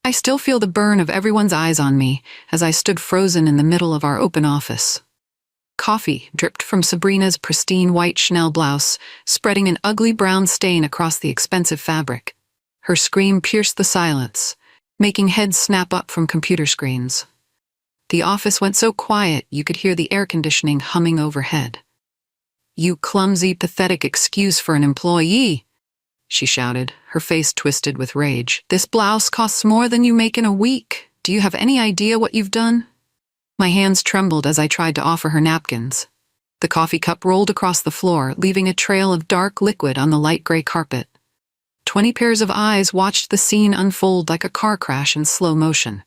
I still feel the burn of everyone's eyes on me as I stood frozen in the middle of our open office. Coffee dripped from Sabrina's pristine white Chanel blouse, spreading an ugly brown stain across the expensive fabric. Her scream pierced the silence, making heads snap up from computer screens. The office went so quiet you could hear the air conditioning humming overhead. "You clumsy, pathetic excuse for an employee," she shouted, her face twisted with rage. "This blouse costs more than you make in a week. Do you have any idea what you've done?" My hands trembled as I tried to offer her napkins. The coffee cup rolled across the floor, leaving a trail of dark liquid on the light gray carpet. 20 pairs of eyes watched the scene unfold like a car crash in slow motion.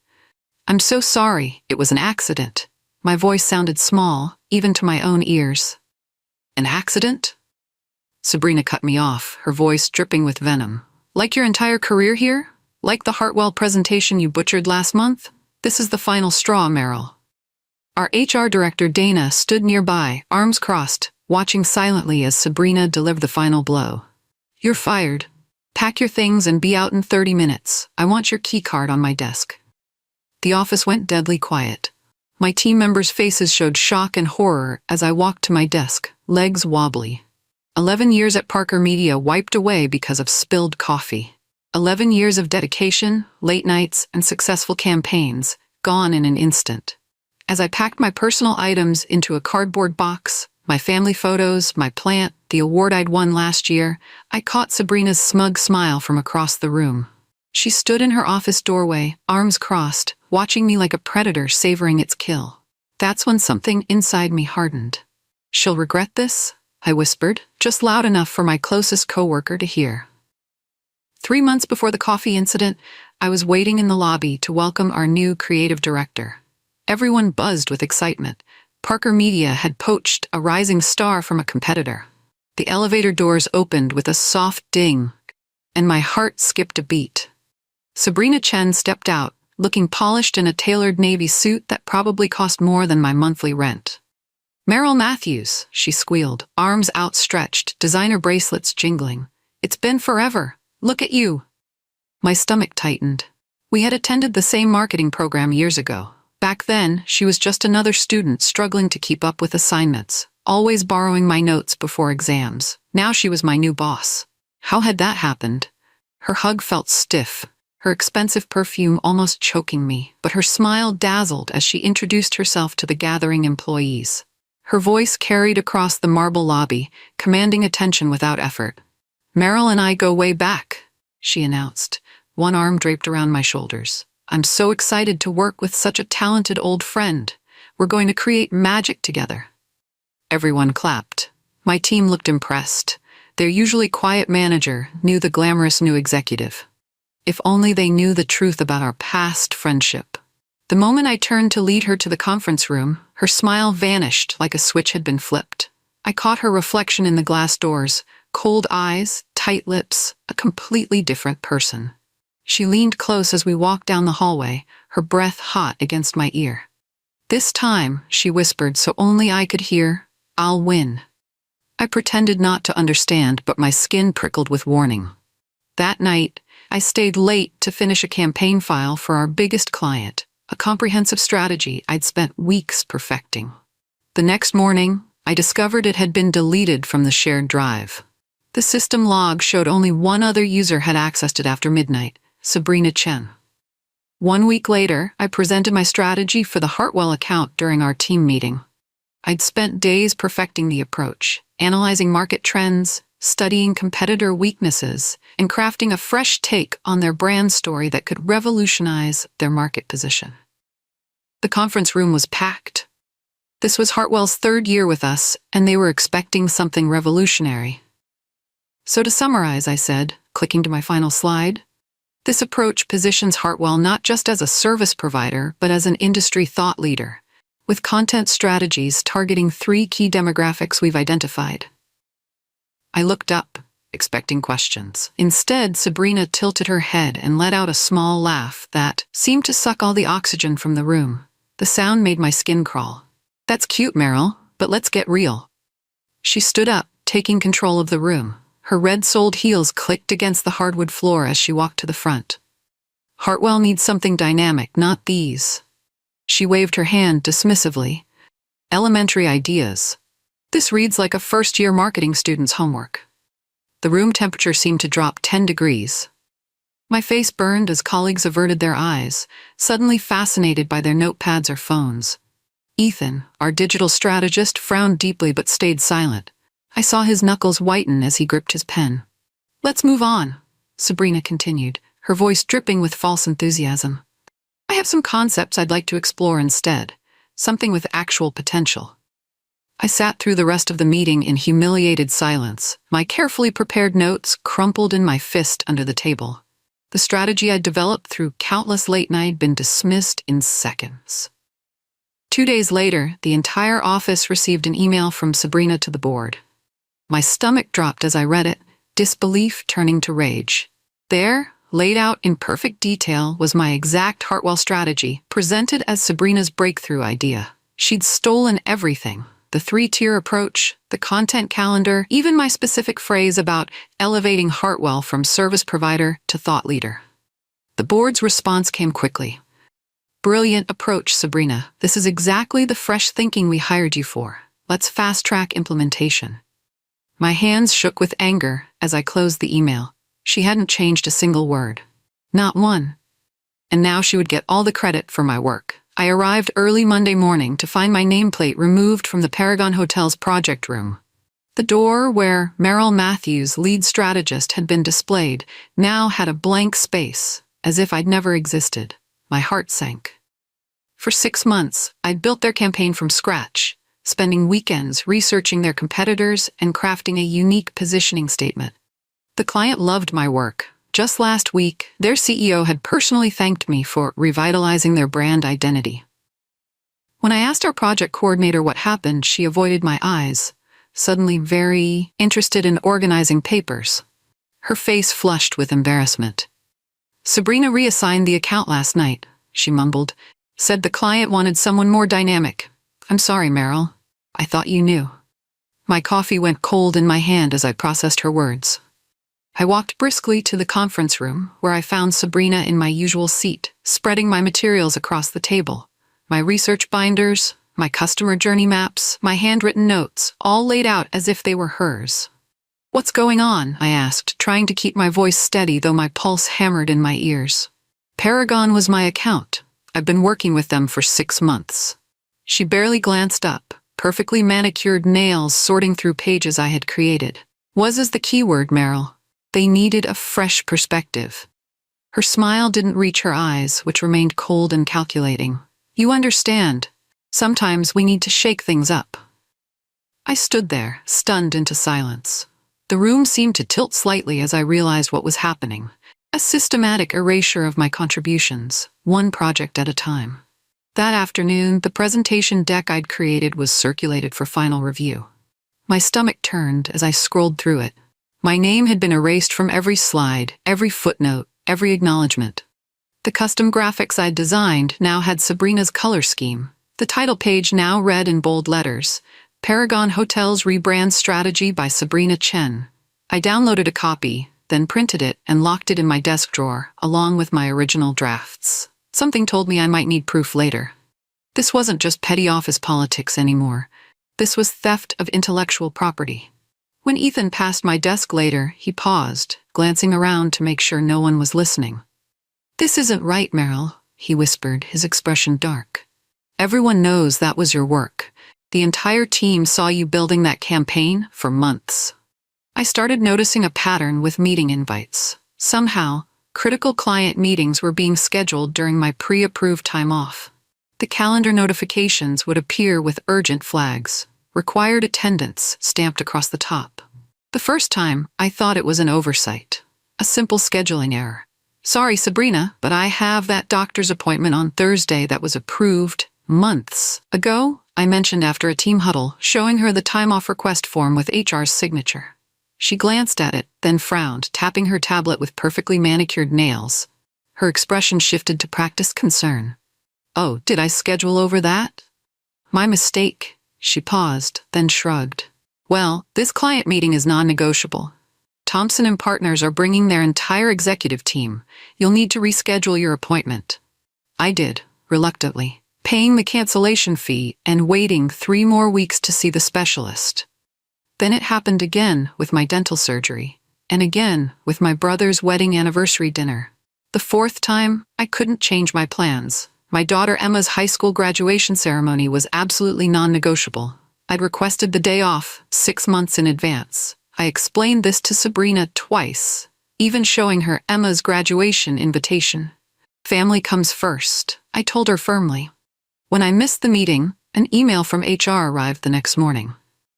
"I'm so sorry, it was an accident." My voice sounded small, even to my own ears. "An accident?" Sabrina cut me off, her voice dripping with venom. "Like your entire career here? Like the Hartwell presentation you butchered last month? This is the final straw, Meryl." Our HR director, Dana, stood nearby, arms crossed, watching silently as Sabrina delivered the final blow. "You're fired. Pack your things and be out in 30 minutes. I want your key card on my desk." The office went deadly quiet. My team members' faces showed shock and horror as I walked to my desk, legs wobbly. 11 years at Parker Media wiped away because of spilled coffee. 11 years of dedication, late nights, and successful campaigns, gone in an instant. As I packed my personal items into a cardboard box, my family photos, my plant, the award I'd won last year, I caught Sabrina's smug smile from across the room. She stood in her office doorway, arms crossed, watching me like a predator savoring its kill. That's when something inside me hardened. "She'll regret this," I whispered, just loud enough for my closest coworker to hear. 3 months before the coffee incident, I was waiting in the lobby to welcome our new creative director. Everyone buzzed with excitement. Parker Media had poached a rising star from a competitor. The elevator doors opened with a soft ding, and my heart skipped a beat. Sabrina Chen stepped out, looking polished in a tailored navy suit that probably cost more than my monthly rent. "Meryl Matthews," she squealed, arms outstretched, designer bracelets jingling. "It's been forever. Look at you." My stomach tightened. We had attended the same marketing program years ago. Back then, she was just another student struggling to keep up with assignments, always borrowing my notes before exams. Now she was my new boss. How had that happened? Her hug felt stiff, her expensive perfume almost choking me, but her smile dazzled as she introduced herself to the gathering employees. Her voice carried across the marble lobby, commanding attention without effort. "Meryl and I go way back," she announced, one arm draped around my shoulders. "I'm so excited to work with such a talented old friend. We're going to create magic together." Everyone clapped. My team looked impressed. Their usually quiet manager knew the glamorous new executive. If only they knew the truth about our past friendship. The moment I turned to lead her to the conference room, her smile vanished like a switch had been flipped. I caught her reflection in the glass doors, cold eyes, tight lips, a completely different person. She leaned close as we walked down the hallway, her breath hot against my ear. "This time," she whispered so only I could hear, "I'll win." I pretended not to understand, but my skin prickled with warning. That night, I stayed late to finish a campaign file for our biggest client, a comprehensive strategy I'd spent weeks perfecting. The next morning, I discovered it had been deleted from the shared drive. The system log showed only one other user had accessed it after midnight, Sabrina Chen. 1 week later, I presented my strategy for the Hartwell account during our team meeting. I'd spent days perfecting the approach, analyzing market trends, studying competitor weaknesses, and crafting a fresh take on their brand story that could revolutionize their market position. The conference room was packed. This was Hartwell's 3rd year with us, and they were expecting something revolutionary. "So to summarize," I said, clicking to my final slide, "this approach positions Hartwell not just as a service provider, but as an industry thought leader, with content strategies targeting 3 key demographics we've identified." I looked up, expecting questions. Instead, Sabrina tilted her head and let out a small laugh that seemed to suck all the oxygen from the room. The sound made my skin crawl. "That's cute, Meryl, but let's get real." She stood up, taking control of the room. Her red-soled heels clicked against the hardwood floor as she walked to the front. Hartwell needs something dynamic, not these. She waved her hand dismissively. Elementary ideas. This reads like a first-year marketing student's homework. The room temperature seemed to drop 10 degrees. My face burned as colleagues averted their eyes, suddenly fascinated by their notepads or phones. Ethan, our digital strategist, frowned deeply but stayed silent. I saw his knuckles whiten as he gripped his pen. "Let's move on," Sabrina continued, her voice dripping with false enthusiasm. "I have some concepts I'd like to explore instead, something with actual potential." I sat through the rest of the meeting in humiliated silence, my carefully prepared notes crumpled in my fist under the table. The strategy I'd developed through countless late nights had been dismissed in seconds. 2 days later, the entire office received an email from Sabrina to the board. My stomach dropped as I read it, disbelief turning to rage. There, laid out in perfect detail, was my exact Hartwell strategy, presented as Sabrina's breakthrough idea. She'd stolen everything: the 3-tier approach, the content calendar, even my specific phrase about elevating Hartwell from service provider to thought leader. The board's response came quickly. "Brilliant approach, Sabrina. This is exactly the fresh thinking we hired you for. Let's fast-track implementation." My hands shook with anger as I closed the email. She hadn't changed a single word. Not one. And now she would get all the credit for my work. I arrived early Monday morning to find my nameplate removed from the Paragon Hotel's project room. The door where Meryl Matthews, lead strategist, had been displayed now had a blank space, as if I'd never existed. My heart sank. For 6 months, I'd built their campaign from scratch, spending weekends researching their competitors and crafting a unique positioning statement. The client loved my work. Just last week, their CEO had personally thanked me for revitalizing their brand identity. When I asked our project coordinator what happened, she avoided my eyes, suddenly very interested in organizing papers. Her face flushed with embarrassment. "Sabrina reassigned the account last night," she mumbled. "Said the client wanted someone more dynamic. I'm sorry, Meryl. I thought you knew." My coffee went cold in my hand as I processed her words. I walked briskly to the conference room, where I found Sabrina in my usual seat, spreading my materials across the table. My research binders, my customer journey maps, my handwritten notes, all laid out as if they were hers. "What's going on?" I asked, trying to keep my voice steady though my pulse hammered in my ears. "Paragon was my account. I've been working with them for 6 months." She barely glanced up, perfectly manicured nails sorting through pages I had created. "Was" is the keyword, Meryl. They needed a fresh perspective. Her smile didn't reach her eyes, which remained cold and calculating. "You understand. Sometimes we need to shake things up." I stood there, stunned into silence. The room seemed to tilt slightly as I realized what was happening. A systematic erasure of my contributions, one project at a time. That afternoon, the presentation deck I'd created was circulated for final review. My stomach turned as I scrolled through it. My name had been erased from every slide, every footnote, every acknowledgement. The custom graphics I'd designed now had Sabrina's color scheme. The title page now read in bold letters, "Paragon Hotels Rebrand Strategy by Sabrina Chen." I downloaded a copy, then printed it and locked it in my desk drawer, along with my original drafts. Something told me I might need proof later. This wasn't just petty office politics anymore. This was theft of intellectual property. When Ethan passed my desk later, he paused, glancing around to make sure no one was listening. "This isn't right, Meryl," he whispered, his expression dark. "Everyone knows that was your work. The entire team saw you building that campaign for months." I started noticing a pattern with meeting invites. Somehow, critical client meetings were being scheduled during my pre-approved time off. The calendar notifications would appear with urgent flags. "Required attendance" stamped across the top. The first time, I thought it was an oversight. A simple scheduling error. "Sorry, Sabrina, but I have that doctor's appointment on Thursday that was approved months ago," I mentioned after a team huddle, showing her the time-off request form with HR's signature. She glanced at it, then frowned, tapping her tablet with perfectly manicured nails. Her expression shifted to practiced concern. "Oh, did I schedule over that?" "My mistake." She paused, then shrugged. "Well, this client meeting is non-negotiable." Thompson and Partners are bringing their entire executive team. You'll need to reschedule your appointment." I did, reluctantly, paying the cancellation fee and waiting 3 more weeks to see the specialist. Then it happened again with my dental surgery, and again with my brother's wedding anniversary dinner. The 4th time, I couldn't change my plans. My daughter Emma's high school graduation ceremony was absolutely non-negotiable. I'd requested the day off 6 months in advance. I explained this to Sabrina twice, even showing her Emma's graduation invitation. "Family comes first," I told her firmly. When I missed the meeting, an email from HR arrived the next morning.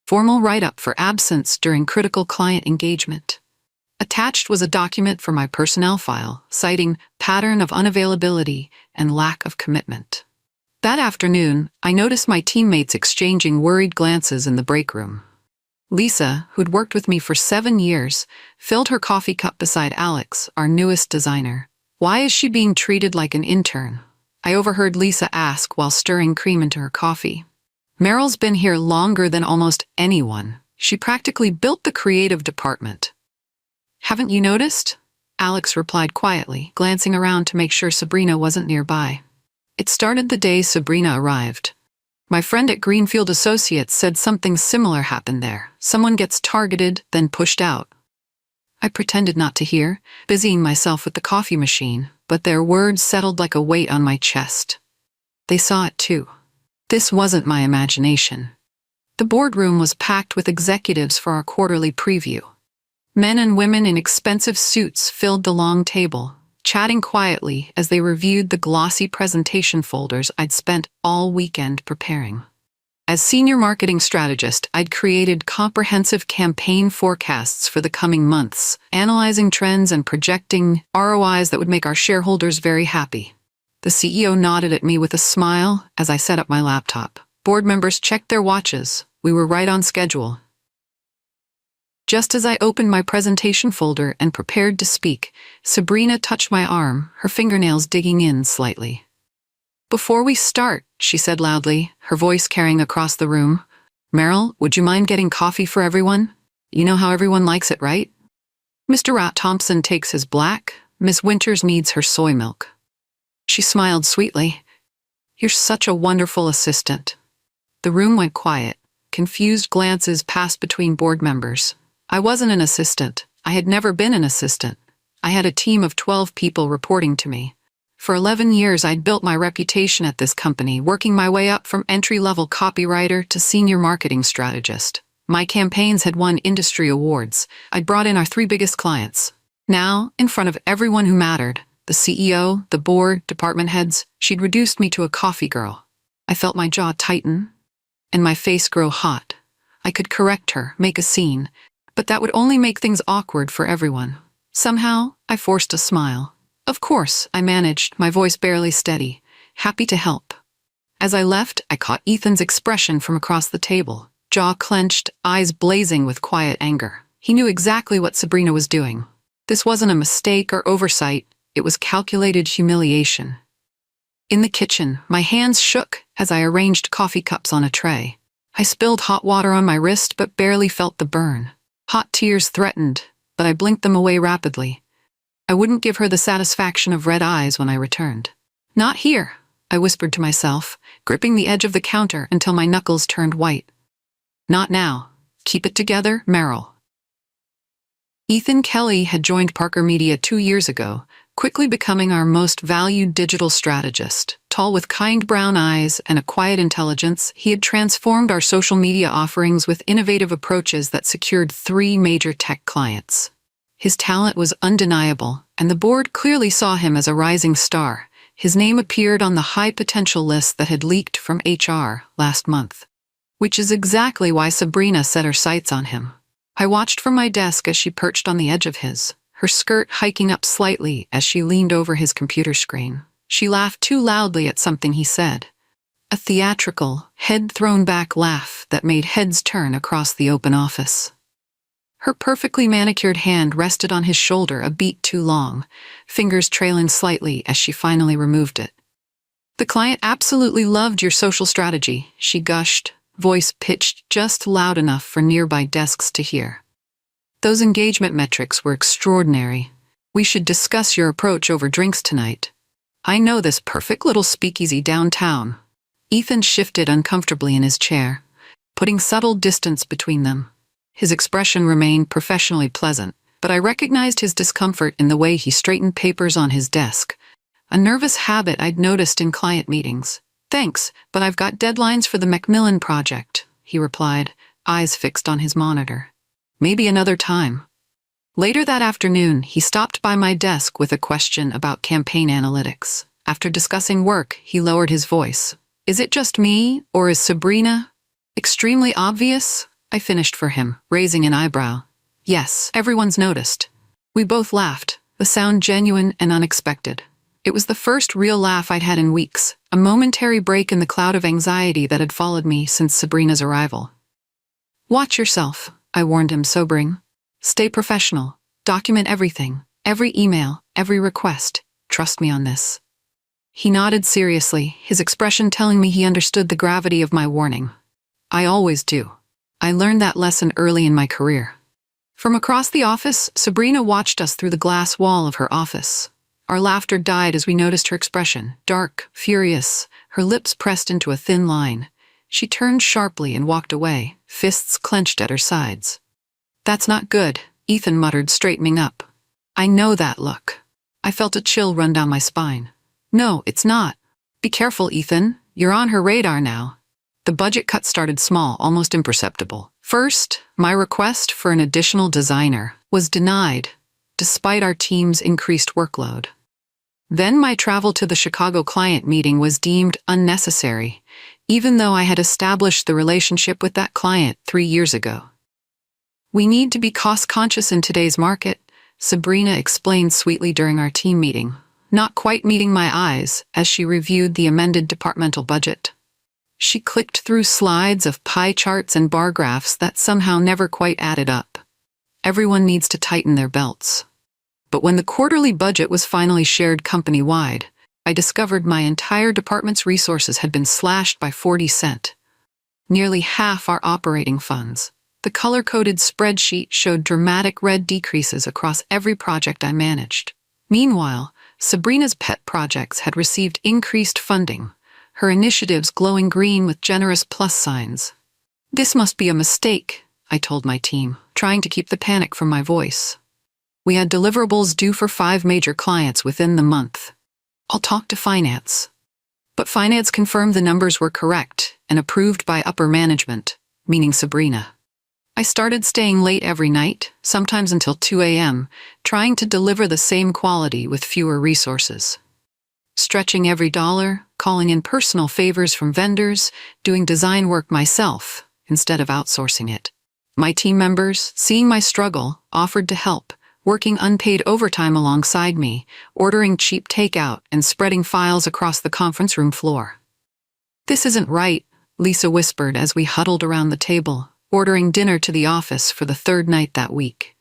Formal write-up for absence during critical client engagement. Attached was a document for my personnel file, citing pattern of unavailability and lack of commitment. That afternoon, I noticed my teammates exchanging worried glances in the break room. Lisa, who'd worked with me for 7 years, filled her coffee cup beside Alex, our newest designer. "Why is she being treated like an intern?" I overheard Lisa ask while stirring cream into her coffee. "Meryl's been here longer than almost anyone. She practically built the creative department." "Haven't you noticed?" Alex replied quietly, glancing around to make sure Sabrina wasn't nearby. It started the day Sabrina arrived. My friend at Greenfield Associates said something similar happened there. Someone gets targeted, then pushed out. I pretended not to hear, busying myself with the coffee machine, but their words settled like a weight on my chest. They saw it too. This wasn't my imagination. The boardroom was packed with executives for our quarterly preview. Men and women in expensive suits filled the long table, chatting quietly as they reviewed the glossy presentation folders I'd spent all weekend preparing. As senior marketing strategist, I'd created comprehensive campaign forecasts for the coming months, analyzing trends and projecting ROIs that would make our shareholders very happy. The CEO nodded at me with a smile as I set up my laptop. Board members checked their watches. We were right on schedule. Just as I opened my presentation folder and prepared to speak, Sabrina touched my arm, her fingernails digging in slightly. "Before we start," she said loudly, her voice carrying across the room, "Meryl, would you mind getting coffee for everyone? You know how everyone likes it, right? Mr. Rat Thompson takes his black, Miss Winters needs her soy milk." She smiled sweetly. "You're such a wonderful assistant." The room went quiet. Confused glances passed between board members. I wasn't an assistant. I had never been an assistant. I had a team of 12 people reporting to me. For 11 years, I'd built my reputation at this company, working my way up from entry-level copywriter to senior marketing strategist. My campaigns had won industry awards. I'd brought in our 3 biggest clients. Now, in front of everyone who mattered, the CEO, the board, department heads, she'd reduced me to a coffee girl. I felt my jaw tighten and my face grow hot. I could correct her, make a scene, but that would only make things awkward for everyone. Somehow, I forced a smile. "Of course," I managed, my voice barely steady, happy to help. As I left, I caught Ethan's expression from across the table, jaw clenched, eyes blazing with quiet anger. He knew exactly what Sabrina was doing. This wasn't a mistake or oversight, it was calculated humiliation. In the kitchen, my hands shook as I arranged coffee cups on a tray. I spilled hot water on my wrist but barely felt the burn. Hot tears threatened, but I blinked them away rapidly. I wouldn't give her the satisfaction of red eyes when I returned. "Not here," I whispered to myself, gripping the edge of the counter until my knuckles turned white. "Not now. Keep it together, Meryl." Ethan Kelly had joined Parker Media 2 years ago, quickly becoming our most valued digital strategist. Tall with kind brown eyes and a quiet intelligence, he had transformed our social media offerings with innovative approaches that secured 3 major tech clients. His talent was undeniable, and the board clearly saw him as a rising star. His name appeared on the high-potential list that had leaked from HR last month. Which is exactly why Sabrina set her sights on him. I watched from my desk as she perched on the edge of his, her skirt hiking up slightly as she leaned over his computer screen. She laughed too loudly at something he said. A theatrical, head-thrown-back laugh that made heads turn across the open office. Her perfectly manicured hand rested on his shoulder a beat too long, fingers trailing slightly as she finally removed it. "The client absolutely loved your social strategy," she gushed, voice pitched just loud enough for nearby desks to hear. Those engagement metrics were extraordinary. We should discuss your approach over drinks tonight. I know this perfect little speakeasy downtown. Ethan shifted uncomfortably in his chair, putting subtle distance between them. His expression remained professionally pleasant, but I recognized his discomfort in the way he straightened papers on his desk, a nervous habit I'd noticed in client meetings. Thanks, but I've got deadlines for the Macmillan project, he replied, eyes fixed on his monitor. Maybe another time. Later that afternoon, he stopped by my desk with a question about campaign analytics. After discussing work, he lowered his voice. Is it just me, or is Sabrina extremely obvious? I finished for him, raising an eyebrow. Yes, everyone's noticed. We both laughed, the sound genuine and unexpected. It was the first real laugh I'd had in weeks, a momentary break in the cloud of anxiety that had followed me since Sabrina's arrival. Watch yourself, I warned him, sobering. Stay professional. Document everything, every email, every request. Trust me on this. He nodded seriously, his expression telling me he understood the gravity of my warning. I always do. I learned that lesson early in my career. From across the office, Sabrina watched us through the glass wall of her office. Our laughter died as we noticed her expression, dark, furious, her lips pressed into a thin line. She turned sharply and walked away, fists clenched at her sides. That's not good, Ethan muttered, straightening up. I know that look. I felt a chill run down my spine. No, it's not. Be careful, Ethan. You're on her radar now. The budget cut started small, almost imperceptible. First, my request for an additional designer was denied, despite our team's increased workload. Then my travel to the Chicago client meeting was deemed unnecessary, even though I had established the relationship with that client 3 years ago. We need to be cost-conscious in today's market, Sabrina explained sweetly during our team meeting, not quite meeting my eyes as she reviewed the amended departmental budget. She clicked through slides of pie charts and bar graphs that somehow never quite added up. Everyone needs to tighten their belts. But when the quarterly budget was finally shared company-wide, I discovered my entire department's resources had been slashed by 40%. Nearly half our operating funds. The color-coded spreadsheet showed dramatic red decreases across every project I managed. Meanwhile, Sabrina's pet projects had received increased funding, her initiatives glowing green with generous plus signs. This must be a mistake, I told my team, trying to keep the panic from my voice. We had deliverables due for 5 major clients within the month. I'll talk to finance. But finance confirmed the numbers were correct and approved by upper management, meaning Sabrina. I started staying late every night, sometimes until 2 a.m., trying to deliver the same quality with fewer resources. Stretching every dollar, calling in personal favors from vendors, doing design work myself instead of outsourcing it. My team members, seeing my struggle, offered to help, working unpaid overtime alongside me, ordering cheap takeout, and spreading files across the conference room floor. This isn't right, Lisa whispered as we huddled around the table, ordering dinner to the office for the 3rd night that week.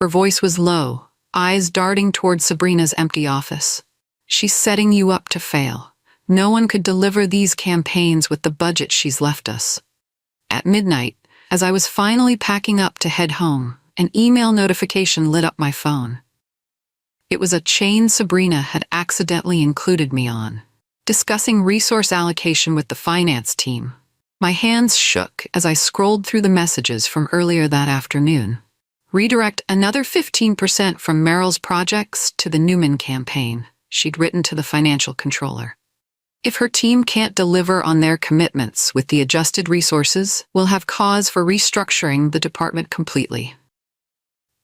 Her voice was low, eyes darting toward Sabrina's empty office. She's setting you up to fail. No one could deliver these campaigns with the budget she's left us. At midnight, as I was finally packing up to head home, an email notification lit up my phone. It was a chain Sabrina had accidentally included me on, discussing resource allocation with the finance team. My hands shook as I scrolled through the messages from earlier that afternoon. Redirect another 15% from Meryl's projects to the Newman campaign, she'd written to the financial controller. If her team can't deliver on their commitments with the adjusted resources, we'll have cause for restructuring the department completely.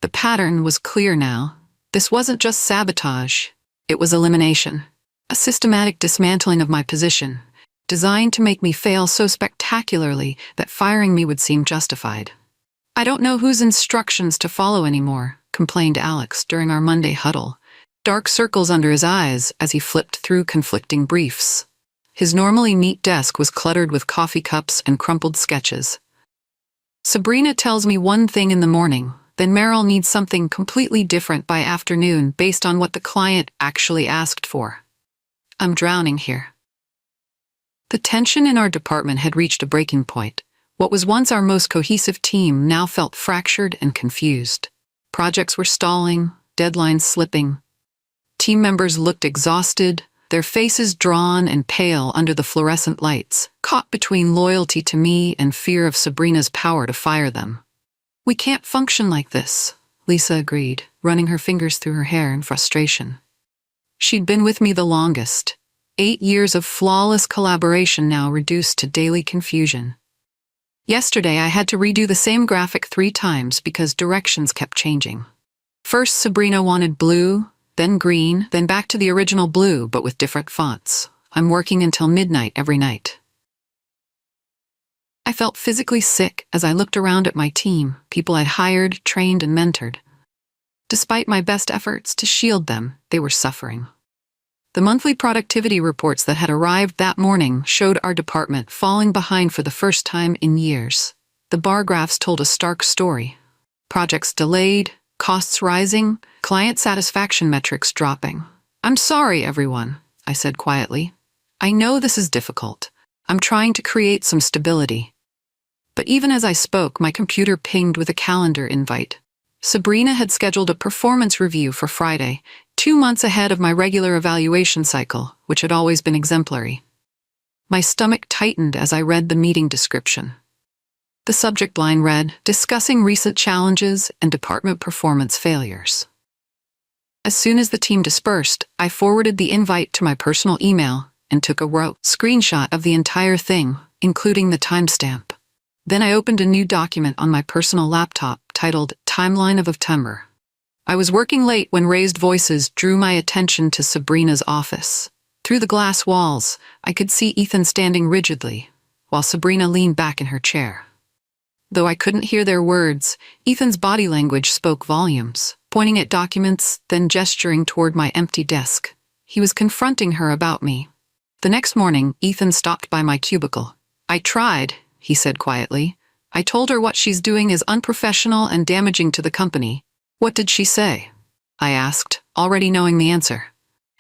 The pattern was clear now. This wasn't just sabotage, it was elimination. A systematic dismantling of my position, designed to make me fail so spectacularly that firing me would seem justified. I don't know whose instructions to follow anymore, complained Alex during our Monday huddle, dark circles under his eyes as he flipped through conflicting briefs. His normally neat desk was cluttered with coffee cups and crumpled sketches. Sabrina tells me one thing in the morning, then Meryl needs something completely different by afternoon based on what the client actually asked for. I'm drowning here. The tension in our department had reached a breaking point. What was once our most cohesive team now felt fractured and confused. Projects were stalling, deadlines slipping. Team members looked exhausted, their faces drawn and pale under the fluorescent lights, caught between loyalty to me and fear of Sabrina's power to fire them. "We can't function like this," Lisa agreed, running her fingers through her hair in frustration. She'd been with me the longest. 8 years of flawless collaboration now reduced to daily confusion. Yesterday, I had to redo the same graphic 3 times because directions kept changing. First, Sabrina wanted blue, then green, then back to the original blue, but with different fonts. I'm working until midnight every night. I felt physically sick as I looked around at my team, people I'd hired, trained, and mentored. Despite my best efforts to shield them, they were suffering. The monthly productivity reports that had arrived that morning showed our department falling behind for the first time in years. The bar graphs told a stark story. Projects delayed, costs rising, client satisfaction metrics dropping. "I'm sorry, everyone," I said quietly. "I know this is difficult. I'm trying to create some stability." But even as I spoke, my computer pinged with a calendar invite. Sabrina had scheduled a performance review for Friday, 2 months ahead of my regular evaluation cycle, which had always been exemplary. My stomach tightened as I read the meeting description. The subject line read, "Discussing recent challenges and department performance failures." As soon as the team dispersed, I forwarded the invite to my personal email and took a raw screenshot of the entire thing, including the timestamp. Then I opened a new document on my personal laptop titled Timeline of September. I was working late when raised voices drew my attention to Sabrina's office. Through the glass walls, I could see Ethan standing rigidly, while Sabrina leaned back in her chair. Though I couldn't hear their words, Ethan's body language spoke volumes, pointing at documents, then gesturing toward my empty desk. He was confronting her about me. The next morning, Ethan stopped by my cubicle. "I tried," he said quietly. "I told her what she's doing is unprofessional and damaging to the company." "What did she say?" I asked, already knowing the answer.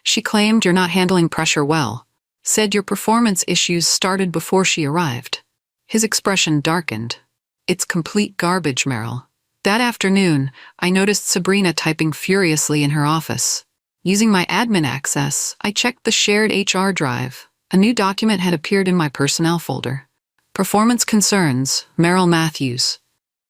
"She claimed you're not handling pressure well. Said your performance issues started before she arrived." His expression darkened. "It's complete garbage, Meryl." That afternoon, I noticed Sabrina typing furiously in her office. Using my admin access, I checked the shared HR drive. A new document had appeared in my personnel folder. Performance concerns, Meryl Matthews.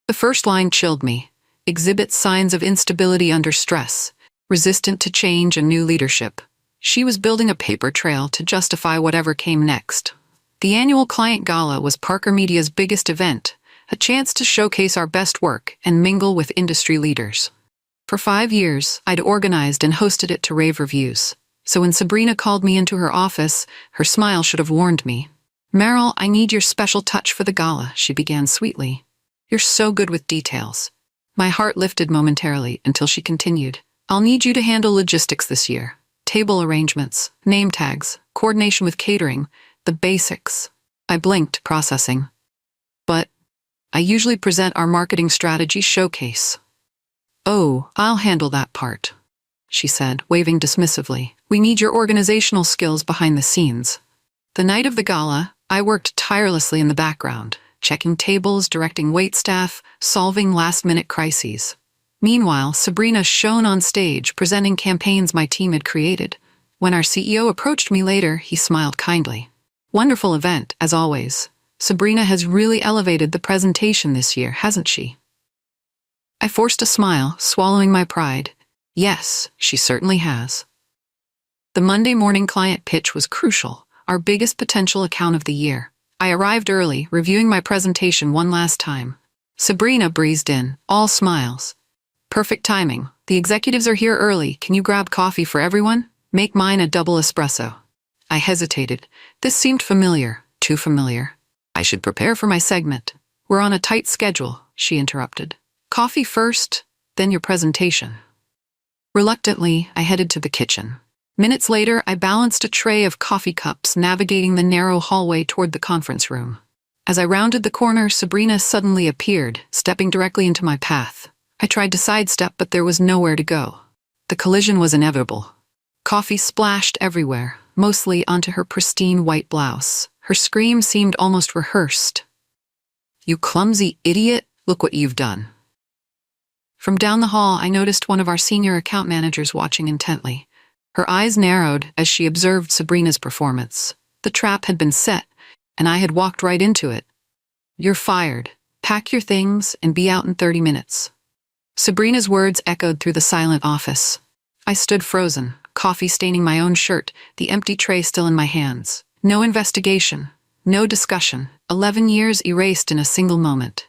The first line chilled me. Exhibits signs of instability under stress, resistant to change and new leadership. She was building a paper trail to justify whatever came next. The annual client gala was Parker Media's biggest event, a chance to showcase our best work and mingle with industry leaders. For 5 years, I'd organized and hosted it to rave reviews. So when Sabrina called me into her office, her smile should have warned me. "Meryl, I need your special touch for the gala," she began sweetly. "You're so good with details." My heart lifted momentarily until she continued. "I'll need you to handle logistics this year. Table arrangements, name tags, coordination with catering, the basics." I blinked, processing. "But I usually present our marketing strategy showcase." "Oh, I'll handle that part," she said, waving dismissively. "We need your organizational skills behind the scenes." The night of the gala, I worked tirelessly in the background, checking tables, directing waitstaff, solving last-minute crises. Meanwhile, Sabrina shone on stage, presenting campaigns my team had created. When our CEO approached me later, he smiled kindly. "Wonderful event, as always. Sabrina has really elevated the presentation this year, hasn't she?" I forced a smile, swallowing my pride. "Yes, she certainly has." The Monday morning client pitch was crucial, our biggest potential account of the year. I arrived early, reviewing my presentation one last time. Sabrina breezed in, all smiles. "Perfect timing. The executives are here early. Can you grab coffee for everyone? Make mine a double espresso." I hesitated. This seemed familiar, too familiar. I should prepare for my segment. "We're on a tight schedule," she interrupted. "Coffee first, then your presentation." Reluctantly, I headed to the kitchen. Minutes later, I balanced a tray of coffee cups, navigating the narrow hallway toward the conference room. As I rounded the corner, Sabrina suddenly appeared, stepping directly into my path. I tried to sidestep, but there was nowhere to go. The collision was inevitable. Coffee splashed everywhere, mostly onto her pristine white blouse. Her scream seemed almost rehearsed. "You clumsy idiot, look what you've done." From down the hall, I noticed one of our senior account managers watching intently. Her eyes narrowed as she observed Sabrina's performance. The trap had been set, and I had walked right into it. "You're fired. Pack your things and be out in 30 minutes. Sabrina's words echoed through the silent office. I stood frozen, coffee staining my own shirt, the empty tray still in my hands. No investigation, no discussion, 11 years erased in a single moment.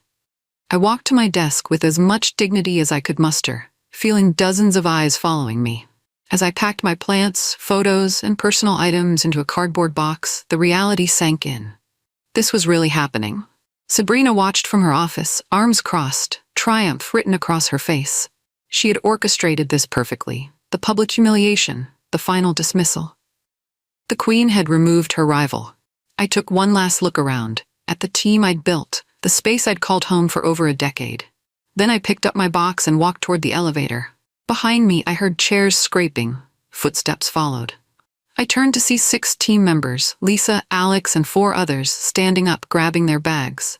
I walked to my desk with as much dignity as I could muster, feeling dozens of eyes following me. As I packed my plants, photos, and personal items into a cardboard box, the reality sank in. This was really happening. Sabrina watched from her office, arms crossed, triumph written across her face. She had orchestrated this perfectly. The public humiliation, the final dismissal. The Queen had removed her rival. I took one last look around, at the team I'd built, the space I'd called home for over a decade. Then I picked up my box and walked toward the elevator. Behind me, I heard chairs scraping. Footsteps followed. I turned to see 6 team members, Lisa, Alex, and 4 others, standing up, grabbing their bags.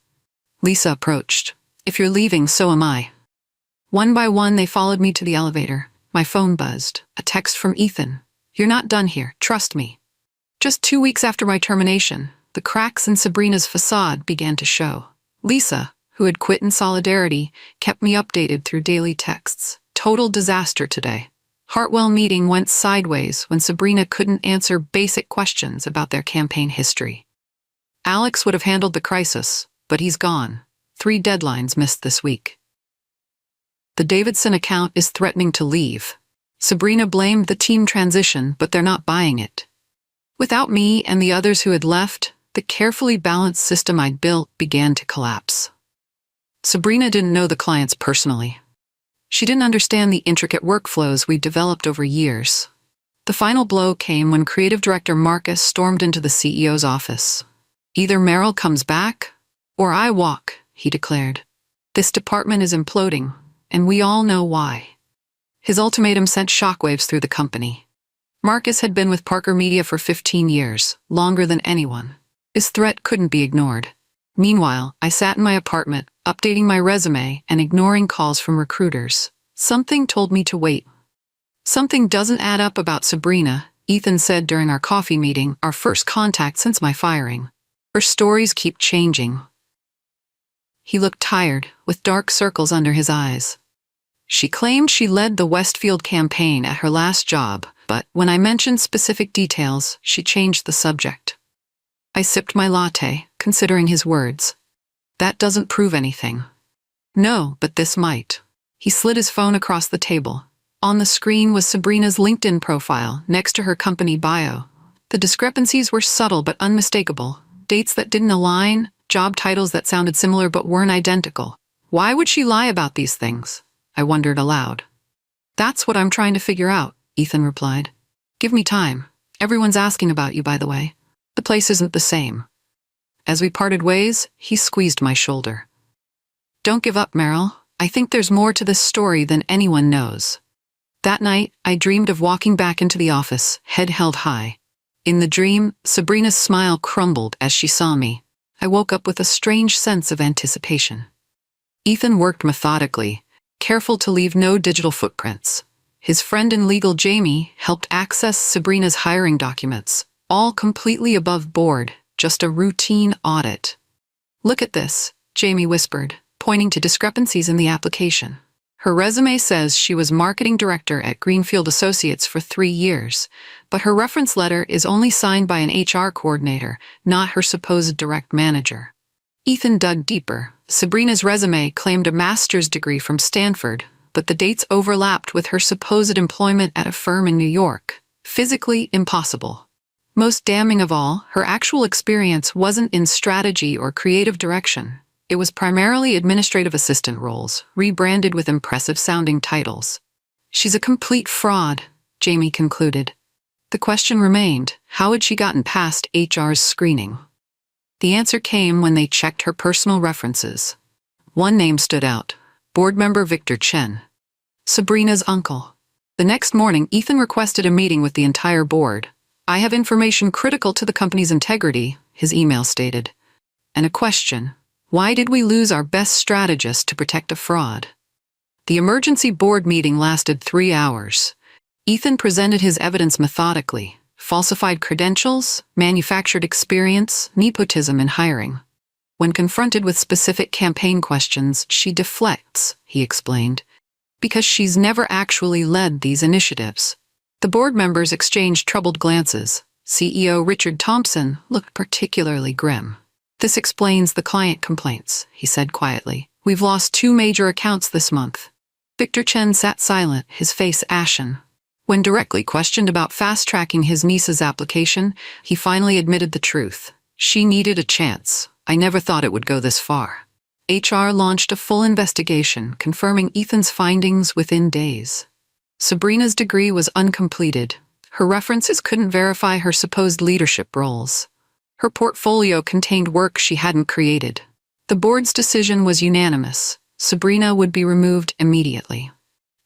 Lisa approached. "If you're leaving, so am I." One by one, they followed me to the elevator. My phone buzzed. A text from Ethan. "You're not done here, trust me." Just 2 weeks after my termination, the cracks in Sabrina's facade began to show. Lisa, who had quit in solidarity, kept me updated through daily texts. "Total disaster today. Hartwell meeting went sideways when Sabrina couldn't answer basic questions about their campaign history. Alex would have handled the crisis, but he's gone. 3 deadlines missed this week. The Davidson account is threatening to leave. Sabrina blamed the team transition, but they're not buying it. Without me and the others who had left, the carefully balanced system I'd built began to collapse. Sabrina didn't know the clients personally. She didn't understand the intricate workflows we'd developed over years. The final blow came when creative director Marcus stormed into the CEO's office. "Either Meryl comes back, or I walk," he declared. "This department is imploding, and we all know why." His ultimatum sent shockwaves through the company. Marcus had been with Parker Media for 15 years, longer than anyone. His threat couldn't be ignored. Meanwhile, I sat in my apartment, updating my resume and ignoring calls from recruiters. Something told me to wait. "Something doesn't add up about Sabrina," Ethan said during our coffee meeting, our first contact since my firing. "Her stories keep changing." He looked tired, with dark circles under his eyes. "She claimed she led the Westfield campaign at her last job, but when I mentioned specific details, she changed the subject." I sipped my latte, considering his words. "That doesn't prove anything." "No, but this might." He slid his phone across the table. On the screen was Sabrina's LinkedIn profile, next to her company bio. The discrepancies were subtle but unmistakable. Dates that didn't align, job titles that sounded similar but weren't identical. Why would she lie about these things? I wondered aloud. "That's what I'm trying to figure out," Ethan replied. "Give me time. Everyone's asking about you, by the way. The place isn't the same." As we parted ways, he squeezed my shoulder. "Don't give up, Meryl. I think there's more to this story than anyone knows." That night, I dreamed of walking back into the office, head held high. In the dream, Sabrina's smile crumbled as she saw me. I woke up with a strange sense of anticipation. Ethan worked methodically, careful to leave no digital footprints. His friend in legal, Jamie, helped access Sabrina's hiring documents, all completely above board, just a routine audit. "Look at this," Jamie whispered, pointing to discrepancies in the application. "Her resume says she was marketing director at Greenfield Associates for 3 years, but her reference letter is only signed by an HR coordinator, not her supposed direct manager." Ethan dug deeper. Sabrina's resume claimed a master's degree from Stanford, but the dates overlapped with her supposed employment at a firm in New York. Physically impossible. Most damning of all, her actual experience wasn't in strategy or creative direction. It was primarily administrative assistant roles, rebranded with impressive-sounding titles. "She's a complete fraud," Jamie concluded. The question remained, how had she gotten past HR's screening? The answer came when they checked her personal references. One name stood out, board member Victor Chen, Sabrina's uncle. The next morning, Ethan requested a meeting with the entire board. "I have information critical to the company's integrity," his email stated. "And a question. Why did we lose our best strategist to protect a fraud? The emergency board meeting lasted 3 hours. Ethan presented his evidence methodically: falsified credentials, manufactured experience, nepotism in hiring. When confronted with specific campaign questions, she deflects, he explained, because she's never actually led these initiatives. The board members exchanged troubled glances. CEO Richard Thompson looked particularly grim. "This explains the client complaints," he said quietly. "We've lost 2 major accounts this month." Victor Chen sat silent, his face ashen. When directly questioned about fast-tracking his niece's application, he finally admitted the truth. "She needed a chance. I never thought it would go this far." HR launched a full investigation, confirming Ethan's findings within days. Sabrina's degree was uncompleted. Her references couldn't verify her supposed leadership roles. Her portfolio contained work she hadn't created. The board's decision was unanimous. Sabrina would be removed immediately.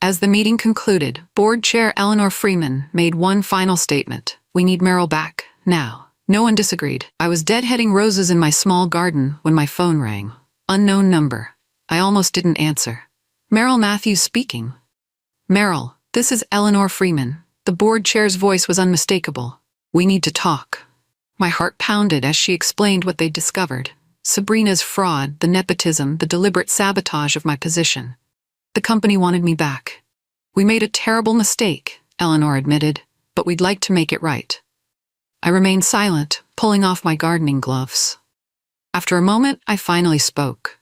As the meeting concluded, Board Chair Eleanor Freeman made one final statement: "We need Meryl back, now." No one disagreed. I was deadheading roses in my small garden when my phone rang. Unknown number. I almost didn't answer. "Meryl Matthews speaking." "Meryl, this is Eleanor Freeman." The board chair's voice was unmistakable. "We need to talk." My heart pounded as she explained what they'd discovered. Sabrina's fraud, the nepotism, the deliberate sabotage of my position. The company wanted me back. "We made a terrible mistake," Eleanor admitted, "but we'd like to make it right." I remained silent, pulling off my gardening gloves. After a moment, I finally spoke.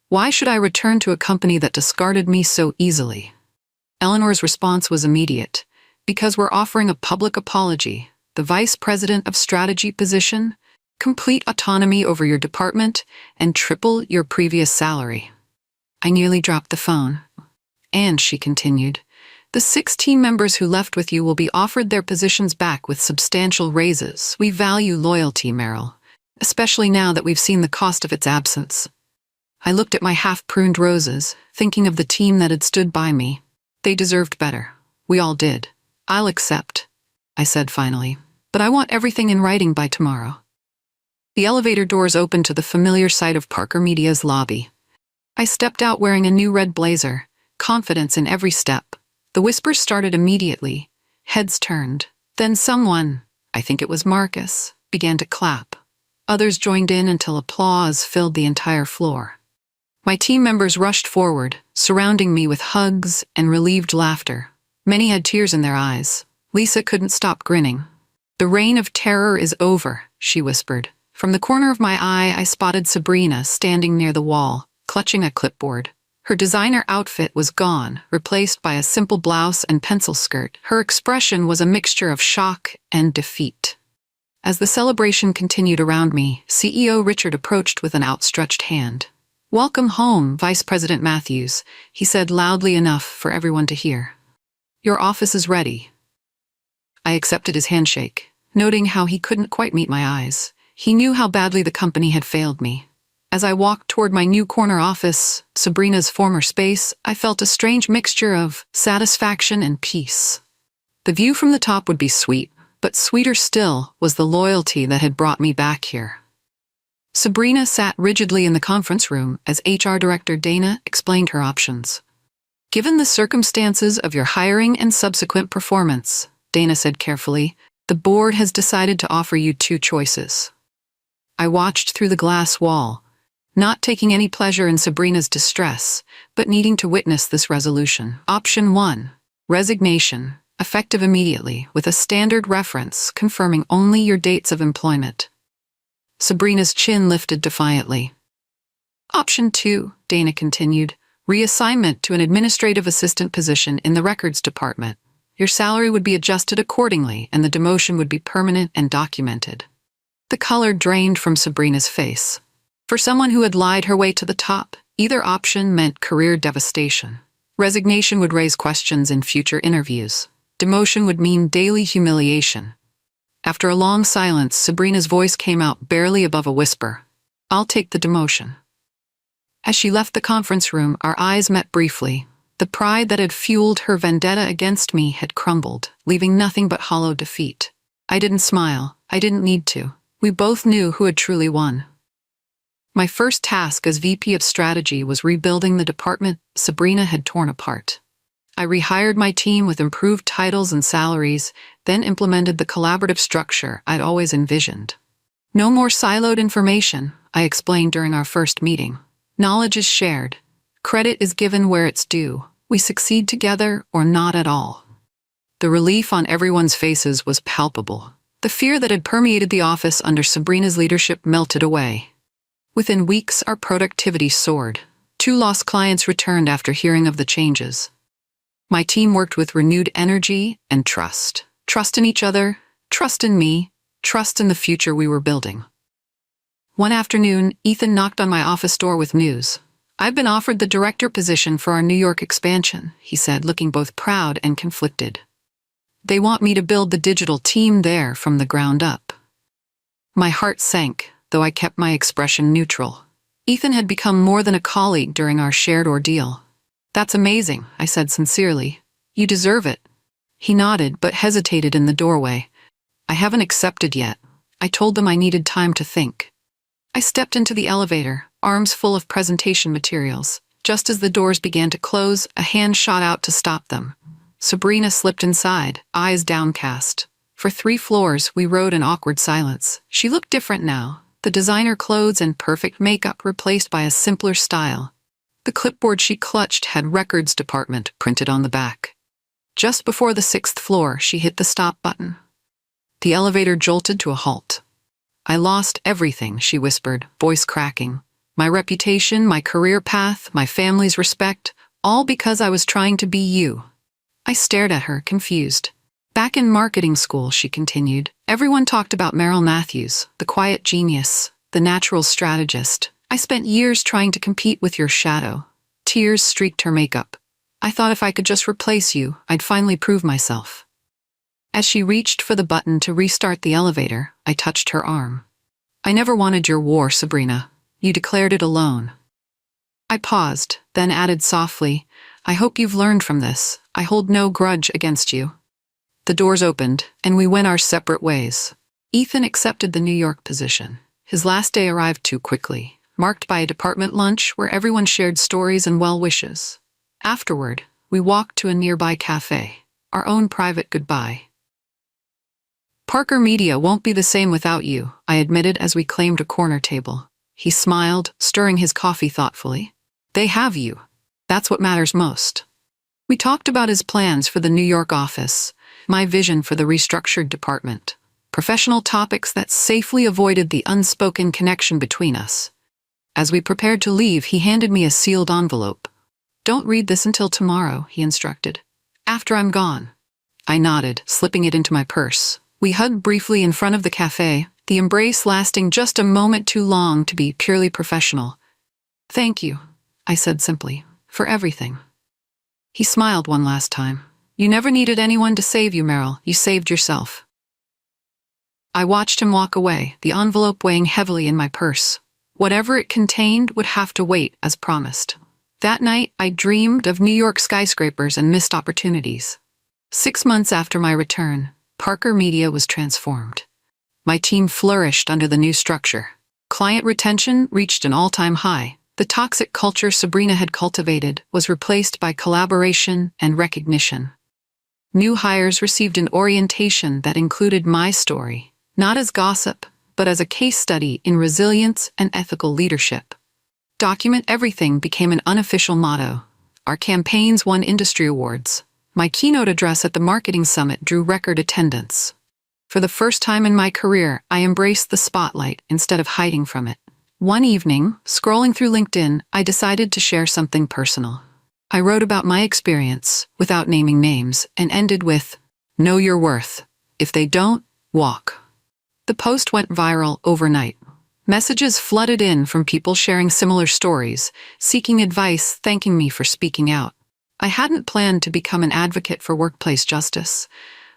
"Why should I return to a company that discarded me so easily?" Eleanor's response was immediate. "Because we're offering a public apology, the vice president of strategy position, complete autonomy over your department, and triple your previous salary." I nearly dropped the phone. "And," she continued, "the 6 team members who left with you will be offered their positions back with substantial raises. We value loyalty, Meryl, especially now that we've seen the cost of its absence." I looked at my half-pruned roses, thinking of the team that had stood by me. They deserved better. We all did. "I'll accept," I said finally, "but I want everything in writing by tomorrow." The elevator doors opened to the familiar sight of Parker Media's lobby. I stepped out wearing a new red blazer, confidence in every step. The whispers started immediately. Heads turned. Then someone, I think it was Marcus, began to clap. Others joined in until applause filled the entire floor. My team members rushed forward, surrounding me with hugs and relieved laughter. Many had tears in their eyes. Lisa couldn't stop grinning. "The reign of terror is over," she whispered. From the corner of my eye, I spotted Sabrina standing near the wall, clutching a clipboard. Her designer outfit was gone, replaced by a simple blouse and pencil skirt. Her expression was a mixture of shock and defeat. As the celebration continued around me, CEO Richard approached with an outstretched hand. "Welcome home, Vice President Matthews," he said loudly enough for everyone to hear. "Your office is ready." I accepted his handshake, noting how he couldn't quite meet my eyes. He knew how badly the company had failed me. As I walked toward my new corner office, Sabrina's former space, I felt a strange mixture of satisfaction and peace. The view from the top would be sweet, but sweeter still was the loyalty that had brought me back here. Sabrina sat rigidly in the conference room as HR Director Dana explained her options. "Given the circumstances of your hiring and subsequent performance," Dana said carefully, "the board has decided to offer you 2 choices." I watched through the glass wall, not taking any pleasure in Sabrina's distress, but needing to witness this resolution. Option 1, resignation, effective immediately, with a standard reference confirming only your dates of employment. Sabrina's chin lifted defiantly. Option 2, Dana continued, reassignment to an administrative assistant position in the records department. Your salary would be adjusted accordingly, and the demotion would be permanent and documented. The color drained from Sabrina's face. For someone who had lied her way to the top, either option meant career devastation. Resignation would raise questions in future interviews. Demotion would mean daily humiliation. After a long silence, Sabrina's voice came out barely above a whisper. "I'll take the demotion." As she left the conference room, our eyes met briefly. The pride that had fueled her vendetta against me had crumbled, leaving nothing but hollow defeat. I didn't smile. I didn't need to. We both knew who had truly won. My first task as VP of Strategy was rebuilding the department Sabrina had torn apart. I rehired my team with improved titles and salaries, then implemented the collaborative structure I'd always envisioned. No more siloed information, I explained during our first meeting. Knowledge is shared. Credit is given where it's due. We succeed together or not at all. The relief on everyone's faces was palpable. The fear that had permeated the office under Sabrina's leadership melted away. Within weeks, our productivity soared. 2 lost clients returned after hearing of the changes. My team worked with renewed energy and trust. Trust in each other, trust in me, trust in the future we were building. One afternoon, Ethan knocked on my office door with news. "I've been offered the director position for our New York expansion," he said, looking both proud and conflicted. "They want me to build the digital team there from the ground up." My heart sank, though I kept my expression neutral. Ethan had become more than a colleague during our shared ordeal. "That's amazing," I said sincerely. "You deserve it." He nodded but hesitated in the doorway. "I haven't accepted yet." I told them I needed time to think. I stepped into the elevator, arms full of presentation materials. Just as the doors began to close, a hand shot out to stop them. Sabrina slipped inside, eyes downcast. For 3 floors, we rode in awkward silence. She looked different now, the designer clothes and perfect makeup replaced by a simpler style. The clipboard she clutched had Records Department printed on the back. Just before the 6th floor, she hit the stop button. The elevator jolted to a halt. "I lost everything," she whispered, voice cracking. "My reputation, my career path, my family's respect, all because I was trying to be you." I stared at her, confused. "Back in marketing school," she continued, "everyone talked about Meryl Matthews, the quiet genius, the natural strategist. I spent years trying to compete with your shadow." Tears streaked her makeup. "I thought if I could just replace you, I'd finally prove myself." As she reached for the button to restart the elevator, I touched her arm. "I never wanted your war, Sabrina. You declared it alone." I paused, then added softly, "I hope you've learned from this. I hold no grudge against you." The doors opened, and we went our separate ways. Ethan accepted the New York position. His last day arrived too quickly, marked by a department lunch where everyone shared stories and well wishes. Afterward, we walked to a nearby cafe, our own private goodbye. "Parker Media won't be the same without you," I admitted as we claimed a corner table. He smiled, stirring his coffee thoughtfully. "They have you. That's what matters most." We talked about his plans for the New York office, my vision for the restructured department, professional topics that safely avoided the unspoken connection between us. As we prepared to leave, he handed me a sealed envelope. "Don't read this until tomorrow," he instructed. "After I'm gone." I nodded, slipping it into my purse. We hugged briefly in front of the cafe, the embrace lasting just a moment too long to be purely professional. "Thank you," I said simply, "for everything." He smiled one last time. "You never needed anyone to save you, Meryl. You saved yourself." I watched him walk away, the envelope weighing heavily in my purse. Whatever it contained would have to wait, as promised. That night, I dreamed of New York skyscrapers and missed opportunities. 6 months after my return, Parker Media was transformed. My team flourished under the new structure. Client retention reached an all-time high. The toxic culture Sabrina had cultivated was replaced by collaboration and recognition. New hires received an orientation that included my story, not as gossip, but as a case study in resilience and ethical leadership. "Document everything" became an unofficial motto. Our campaigns won industry awards. My keynote address at the marketing summit drew record attendance. For the first time in my career, I embraced the spotlight instead of hiding from it. One evening, scrolling through LinkedIn, I decided to share something personal. I wrote about my experience, without naming names, and ended with, "Know your worth. If they don't, walk." The post went viral overnight. Messages flooded in from people sharing similar stories, seeking advice, thanking me for speaking out. I hadn't planned to become an advocate for workplace justice,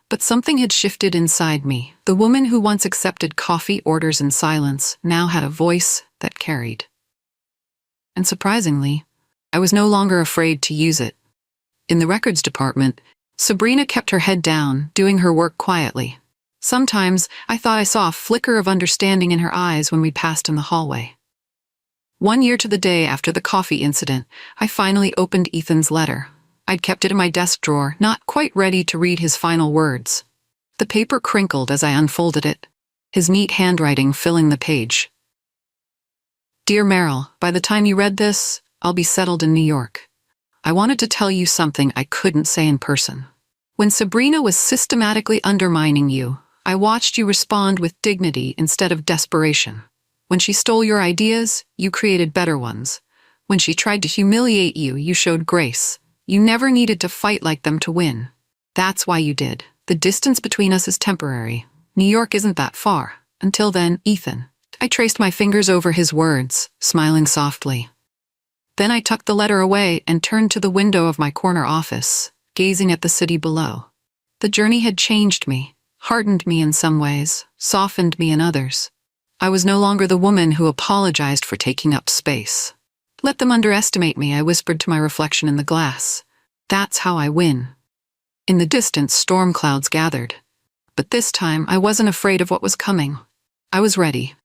but something had shifted inside me. The woman who once accepted coffee orders in silence now had a voice that carried. And surprisingly, I was no longer afraid to use it. In the records department, Sabrina kept her head down, doing her work quietly. Sometimes I thought I saw a flicker of understanding in her eyes when we passed in the hallway. 1 year to the day after the coffee incident, I finally opened Ethan's letter. I'd kept it in my desk drawer, not quite ready to read his final words. The paper crinkled as I unfolded it, his neat handwriting filling the page. Dear Meryl, by the time you read this, I'll be settled in New York. I wanted to tell you something I couldn't say in person. When Sabrina was systematically undermining you, I watched you respond with dignity instead of desperation. When she stole your ideas, you created better ones. When she tried to humiliate you, you showed grace. You never needed to fight like them to win. That's why you did. The distance between us is temporary. New York isn't that far. Until then, Ethan. I traced my fingers over his words, smiling softly. Then I tucked the letter away and turned to the window of my corner office, gazing at the city below. The journey had changed me, hardened me in some ways, softened me in others. I was no longer the woman who apologized for taking up space. Let them underestimate me, I whispered to my reflection in the glass. That's how I win. In the distance, storm clouds gathered. But this time, I wasn't afraid of what was coming. I was ready.